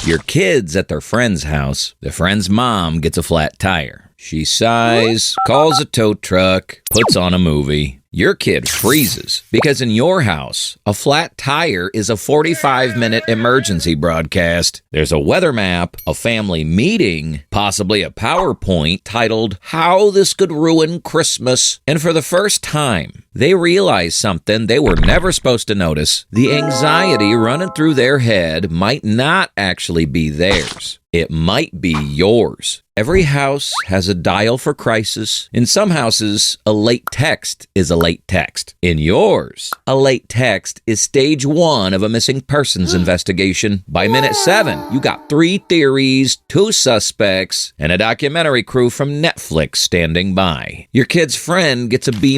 Your kid's at their friend's house. The friend's mom gets a flat tire. She sighs, calls a tow truck, puts on a movie. Your kid freezes because in your house, a flat tire is a 45-minute emergency broadcast. There's a weather map, a family meeting, possibly a PowerPoint titled, "How This Could Ruin Christmas." And for the first time, they realize something they were never supposed to notice. The anxiety running through their head might not actually be theirs. It might be yours. Every house has a dial for crisis. In some houses, a late text is a late text. In yours, a late text is stage 1 of a missing persons investigation. By minute 7, you got 3 theories, 2 suspects, and a documentary crew from Netflix standing by. Your kid's friend gets a B-.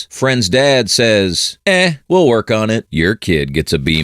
Friend's dad says, we'll work on it. Your kid gets a B-.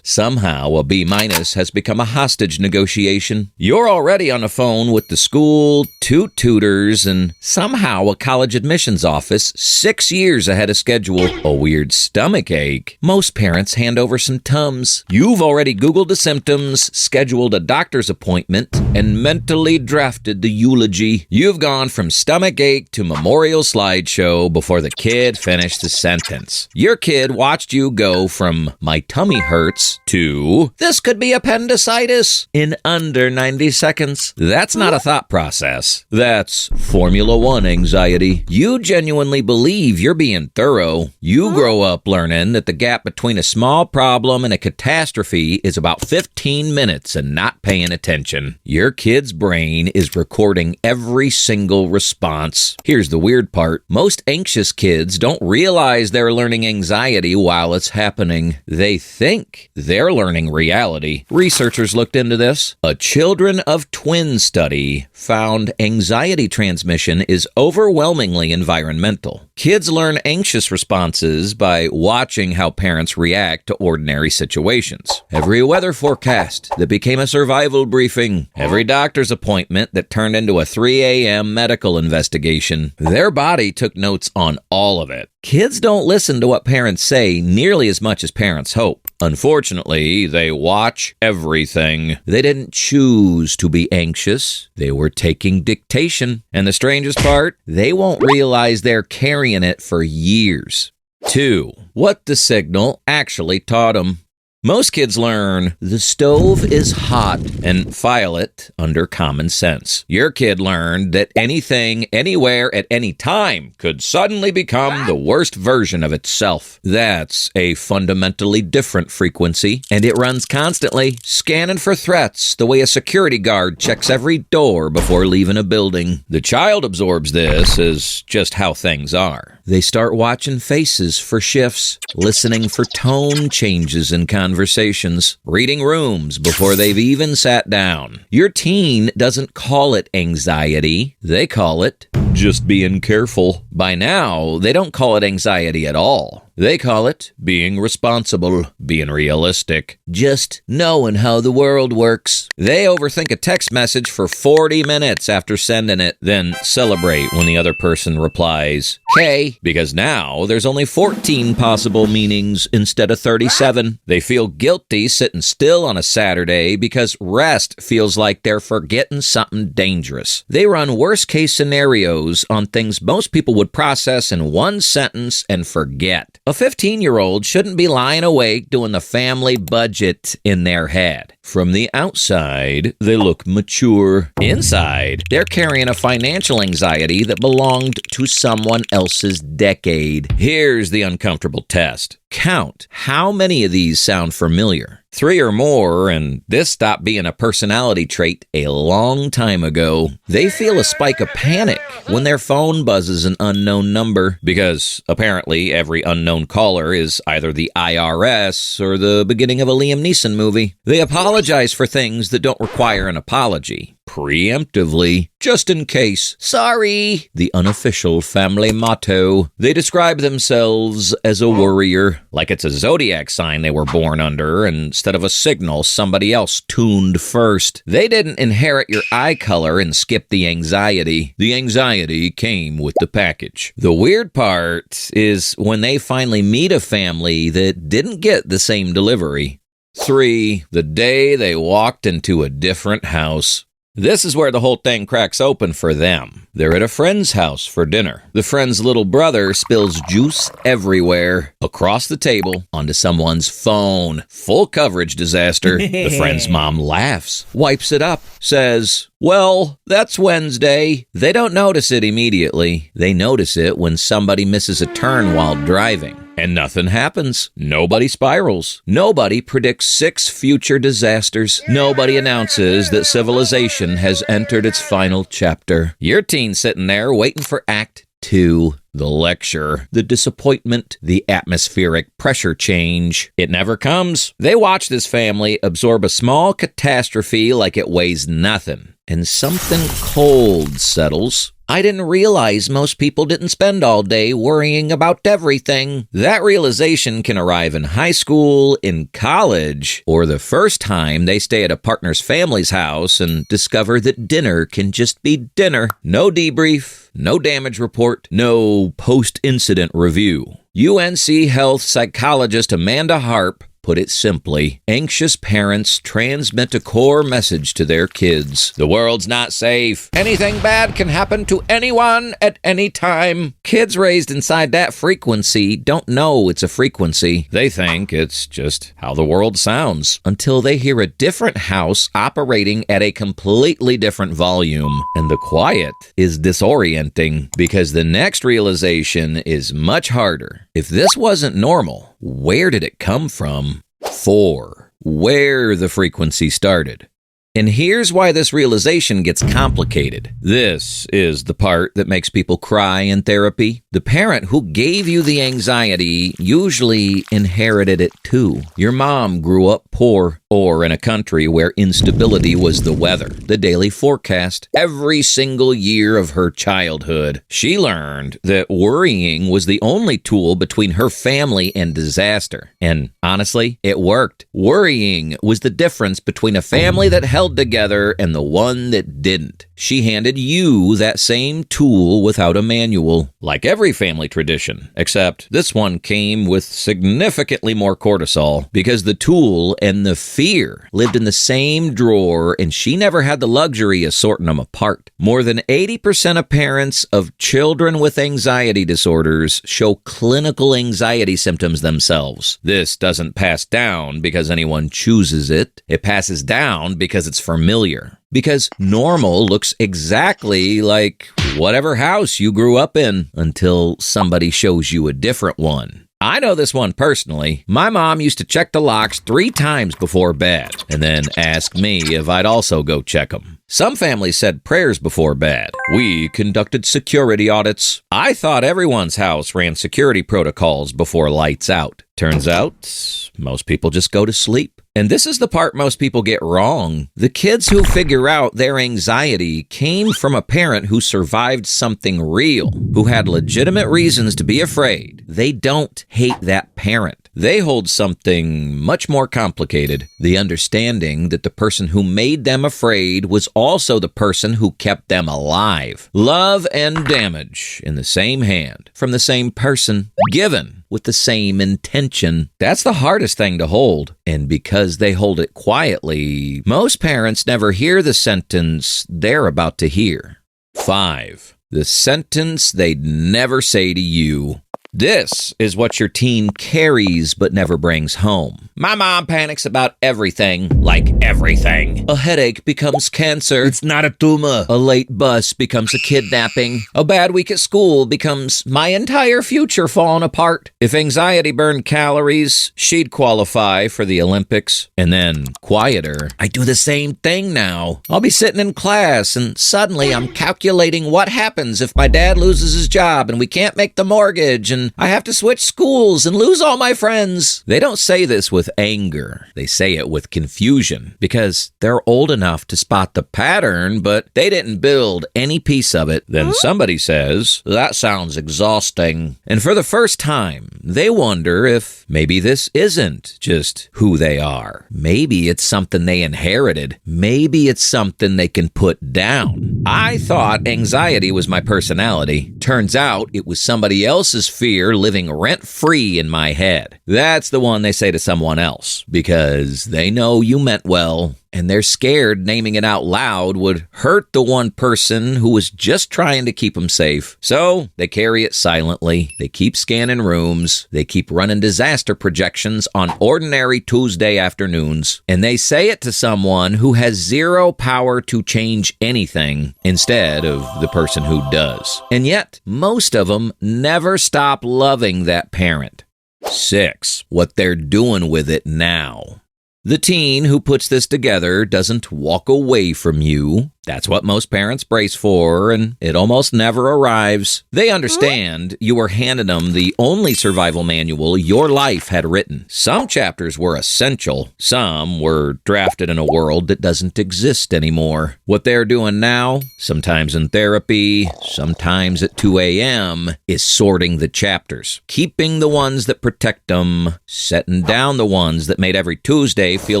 Somehow, a B- has become a hostage negotiation. You're already on the phone with the school, 2 tutors, and somehow a college admissions office 6 years ahead of schedule. A weird stomach ache. Most parents hand over some Tums. You've already Googled the symptoms, scheduled a doctor's appointment, and mentally drafted the eulogy. You've gone from stomach ache to memorial slideshow before the kid finished the sentence. Your kid watched you go from "my tummy hurts" to "this could be appendicitis" in under 90 seconds. That's not a thought process. That's Formula One anxiety. You genuinely believe you're being thorough. You grow up learning that the gap between a small problem and a catastrophe is about 15 minutes and not paying attention. Your kid's brain is recording every single response. Here's the weird part. Most anxious kids don't realize they're learning anxiety while it's happening. They think they're learning reality. Researchers looked into this. A children of twins study found anxiety transmission is overwhelmingly environmental. Kids learn anxious responses by watching how parents react to ordinary situations. Every weather forecast that became a survival briefing. Every doctor's appointment that turned into a 3 a.m. medical investigation. Their body took notes on all of it. Kids don't listen to what parents say nearly as much as parents hope. Unfortunately, they watch everything. They didn't choose to be anxious. They were taking dictation. And the strangest part, they won't realize they're carrying it for years. 2. What the signal actually taught them. Most kids learn the stove is hot and file it under common sense. Your kid learned that anything, anywhere, at any time could suddenly become the worst version of itself. That's a fundamentally different frequency, and it runs constantly, scanning for threats the way a security guard checks every door before leaving a building. The child absorbs this as just how things are. They start watching faces for shifts, listening for tone changes in conversations, reading rooms before they've even sat down. Your teen doesn't call it anxiety. They call it just being careful. By now, they don't call it anxiety at all. They call it being responsible, being realistic, just knowing how the world works. They overthink a text message for 40 minutes after sending it, then celebrate when the other person replies, "Hey," because now there's only 14 possible meanings instead of 37. They feel guilty sitting still on a Saturday because rest feels like they're forgetting something dangerous. They run worst-case scenarios on things most people would process in one sentence and forget. A 15-year-old shouldn't be lying awake doing the family budget in their head. From the outside, they look mature. Inside, they're carrying a financial anxiety that belonged to someone else's decade. Here's the uncomfortable test. Count how many of these sound familiar. 3 or more, and this stopped being a personality trait a long time ago. They feel a spike of panic when their phone buzzes an unknown number, because apparently every unknown caller is either the IRS or the beginning of a Liam Neeson movie. They apologize for things that don't require an apology. Preemptively, just in case. Sorry, the unofficial family motto. They describe themselves as a worrier, like it's a zodiac sign they were born under instead of a signal somebody else tuned first. They didn't inherit your eye color and skip the anxiety. The anxiety came with the package. The weird part is when they finally meet a family that didn't get the same delivery. 3. The day they walked into a different house. This is where the whole thing cracks open for them. They're at a friend's house for dinner. The friend's little brother spills juice everywhere, across the table, onto someone's phone. Full coverage disaster. The friend's mom laughs, wipes it up, says, "Well, that's Wednesday." They don't notice it immediately. They notice it when somebody misses a turn while driving. And nothing happens. Nobody spirals. Nobody predicts 6 future disasters. Nobody announces that civilization has entered its final chapter. Your teen's sitting there waiting for Act 2. The lecture, the disappointment, the atmospheric pressure change. It never comes. They watch this family absorb a small catastrophe like it weighs nothing. And something cold settles. I didn't realize most people didn't spend all day worrying about everything. That realization can arrive in high school, in college, or the first time they stay at a partner's family's house and discover that dinner can just be dinner. No debrief, no damage report, no post-incident review. UNC Health psychologist Amanda Harp put it simply, anxious parents transmit a core message to their kids. The world's not safe. Anything bad can happen to anyone at any time. Kids raised inside that frequency don't know it's a frequency. They think it's just how the world sounds until they hear a different house operating at a completely different volume. And the quiet is disorienting because the next realization is much harder. If this wasn't normal, where did it come from? 4. Where the frequency started. And here's why this realization gets complicated. This is the part that makes people cry in therapy. The parent who gave you the anxiety usually inherited it too. Your mom grew up poor or in a country where instability was the weather, the daily forecast, every single year of her childhood. She learned that worrying was the only tool between her family and disaster. And honestly, it worked. Worrying was the difference between a family that held together and the one that didn't. She handed you that same tool without a manual, like every family tradition, except this one came with significantly more cortisol because the tool and the fear lived in the same drawer and she never had the luxury of sorting them apart. More than 80% of parents of children with anxiety disorders show clinical anxiety symptoms themselves. This doesn't pass down because anyone chooses it. It passes down because it's familiar. Because normal looks exactly like whatever house you grew up in until somebody shows you a different one. I know this one personally. My mom used to check the locks 3 times before bed and then ask me if I'd also go check them. Some families said prayers before bed. We conducted security audits. I thought everyone's house ran security protocols before lights out. Turns out, most people just go to sleep. And this is the part most people get wrong. The kids who figure out their anxiety came from a parent who survived something real, who had legitimate reasons to be afraid. They don't hate that parent. They hold something much more complicated, the understanding that the person who made them afraid was also the person who kept them alive. Love and damage in the same hand, from the same person, given with the same intention. That's the hardest thing to hold. And because they hold it quietly, most parents never hear the sentence they're about to hear. 5. The sentence they'd never say to you. This is what your teen carries but never brings home. My mom panics about everything, like everything. A headache becomes cancer. It's not a tumor. A late bus becomes a kidnapping. A bad week at school becomes my entire future falling apart. If anxiety burned calories, she'd qualify for the Olympics. And then, quieter, I do the same thing now. I'll be sitting in class and suddenly I'm calculating what happens if my dad loses his job and we can't make the mortgage and I have to switch schools and lose all my friends. They don't say this with anger. They say it with confusion because they're old enough to spot the pattern, but they didn't build any piece of it. Then somebody says, that sounds exhausting. And for the first time, they wonder if maybe this isn't just who they are. Maybe it's something they inherited. Maybe it's something they can put down. I thought anxiety was my personality. Turns out it was somebody else's fear fear living rent-free in my head. That's the one they say to someone else because they know you meant well, and they're scared naming it out loud would hurt the one person who was just trying to keep them safe. So they carry it silently. They keep scanning rooms. They keep running disaster projections on ordinary Tuesday afternoons. And they say it to someone who has zero power to change anything instead of the person who does. And yet, most of them never stop loving that parent. 6. What they're doing with it now. The teen who puts this together doesn't walk away from you. That's what most parents brace for, and it almost never arrives. They understand you were handing them the only survival manual your life had written. Some chapters were essential. Some were drafted in a world that doesn't exist anymore. What they're doing now, sometimes in therapy, sometimes at 2 a.m., is sorting the chapters, keeping the ones that protect them, setting down the ones that made every Tuesday feel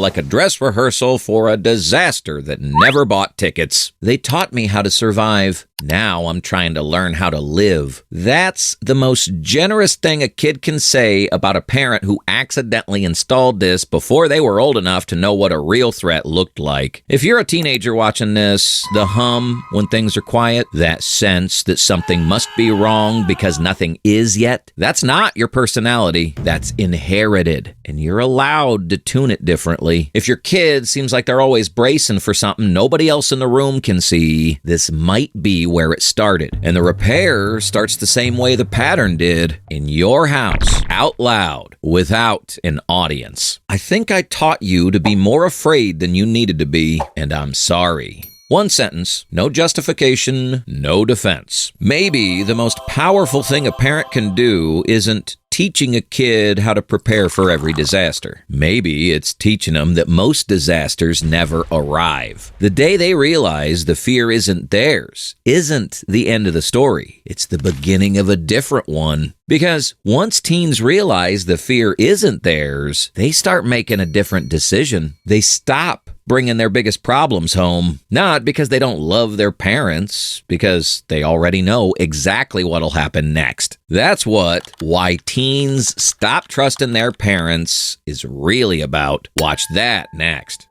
like a dress rehearsal for a disaster that never bought tickets. They taught me how to survive. Now I'm trying to learn how to live. That's the most generous thing a kid can say about a parent who accidentally installed this before they were old enough to know what a real threat looked like. If you're a teenager watching this, the hum when things are quiet, that sense that something must be wrong because nothing is yet, that's not your personality. That's inherited, and you're allowed to tune it differently. If your kid seems like they're always bracing for something nobody else in the room can see, this might be where it started. And the repair starts the same way the pattern did, in your house, out loud, without an audience. I think I taught you to be more afraid than you needed to be, and I'm sorry. One sentence, no justification, no defense. Maybe the most powerful thing a parent can do isn't teaching a kid how to prepare for every disaster. Maybe it's teaching them that most disasters never arrive. The day they realize the fear isn't theirs isn't the end of the story. It's the beginning of a different one. Because once teens realize the fear isn't theirs, they start making a different decision. They stop bringing their biggest problems home, not because they don't love their parents, because they already know exactly what'll happen next. That's what Why Teens Stop Trusting Their Parents is really about. Watch that next.